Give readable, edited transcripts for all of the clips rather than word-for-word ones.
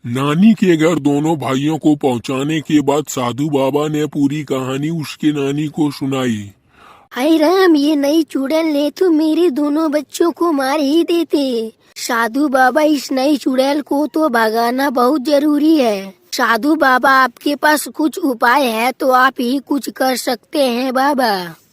नानी के घर दोनों भाइयों को पहुंचाने के बाद साधु बाबा ने पूरी कहानी उसके नानी को सुनाई। हाय राम, ये नई चुड़ैल ने तो मेरे दोनों बच्चों को मार ही देते। साधु बाबा, इस नई चुड़ैल को तो भगाना बहुत जरूरी है। साधु बाबा, आपके पास कुछ उपाय है तो आप ही कुछ कर सकते हैं बाबा।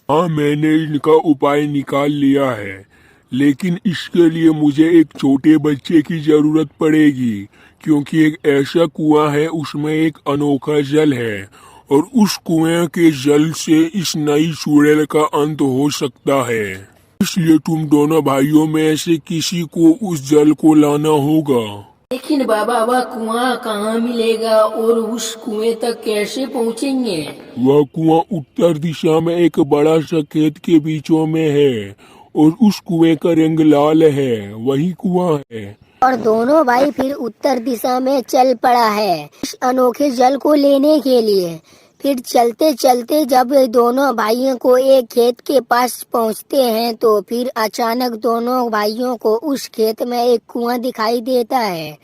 हाँ, मैंने इनका उपाय निकाल लिया है, लेकिन इसके लिए मुझे एक छोटे बच्चे की जरूरत पड़ेगी, क्योंकि एक ऐसा कुआं है, उसमें एक अनोखा जल है और उस कुएं के जल से इस नई चुड़ैल का अंत हो सकता है। इसलिए तुम दोनों भाइयों में से किसी को उस जल को लाना होगा। लेकिन बाबा, वह कुआं कहाँ मिलेगा और उस कुएं तक कैसे पहुँचेंगे? वह कुआं उत्तर दिशा में एक बड़ा सा खेत के बीचों में है और उस कुएं का रंग लाल है, वही कुआं है। और दोनों भाई फिर उत्तर दिशा में चल पड़ा है इस अनोखे जल को लेने के लिए। फिर चलते चलते जब दोनों भाइयों को एक खेत के पास पहुंचते हैं तो फिर अचानक दोनों भाइयों को उस खेत में एक कुआं दिखाई देता है।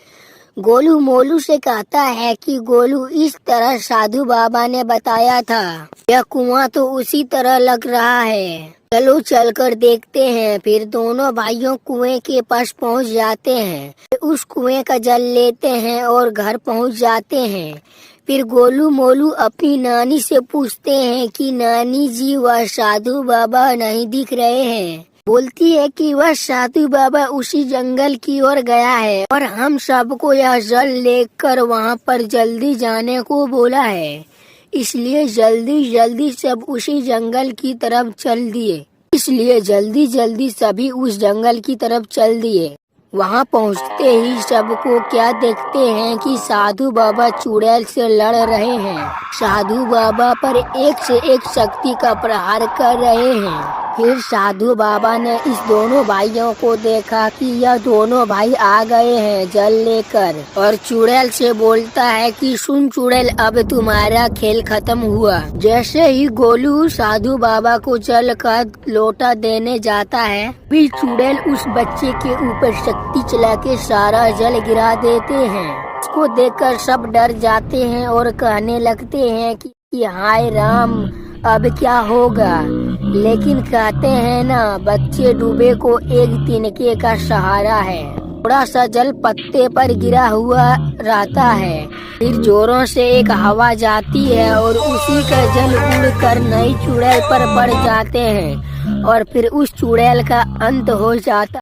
गोलू मोलू से कहता है कि गोलू, इस तरह साधु बाबा ने बताया था, यह कुआं तो उसी तरह लग रहा है, चलो चलकर देखते हैं। फिर दोनों भाइयों कुएं के पास पहुंच जाते हैं। उस कुएं का जल लेते हैं और घर पहुंच जाते हैं। फिर गोलू मोलू अपनी नानी से पूछते हैं कि नानी जी, वह साधु बाबा नहीं दिख रहे हैं। बोलती है कि वह साधु बाबा उसी जंगल की ओर गया है और हम सबको यह जल लेकर वहाँ पर जल्दी जाने को बोला है, इसलिए जल्दी जल्दी सब उसी जंगल की तरफ चल दिए। इसलिए जल्दी जल्दी सभी उस जंगल की तरफ चल दिए। वहाँ पहुँचते ही सबको क्या देखते हैं कि साधु बाबा चुड़ैल से लड़ रहे हैं। साधु बाबा पर एक से एक शक्ति का प्रहार कर रहे हैं। फिर साधु बाबा ने इस दोनों भाइयों को देखा कि यह दोनों भाई आ गए हैं जल लेकर, और चुड़ैल से बोलता है कि सुन चुड़ैल, अब तुम्हारा खेल खत्म हुआ। जैसे ही गोलू साधु बाबा को जल का लोटा देने जाता है, फिर चुड़ैल उस बच्चे के ऊपर शक्ति चला के सारा जल गिरा देते हैं। उसको देखकर सब डर जाते हैं और कहने लगते हैं कि हाय राम, अब क्या होगा। लेकिन कहते हैं ना, बच्चे डूबे को एक तिनके का सहारा है। थोड़ा सा जल पत्ते पर गिरा हुआ रहता है, फिर जोरों से एक हवा जाती है और उसी का जल उड़कर नई चुड़ैल पर पड़ जाते हैं और फिर उस चुड़ैल का अंत हो जाता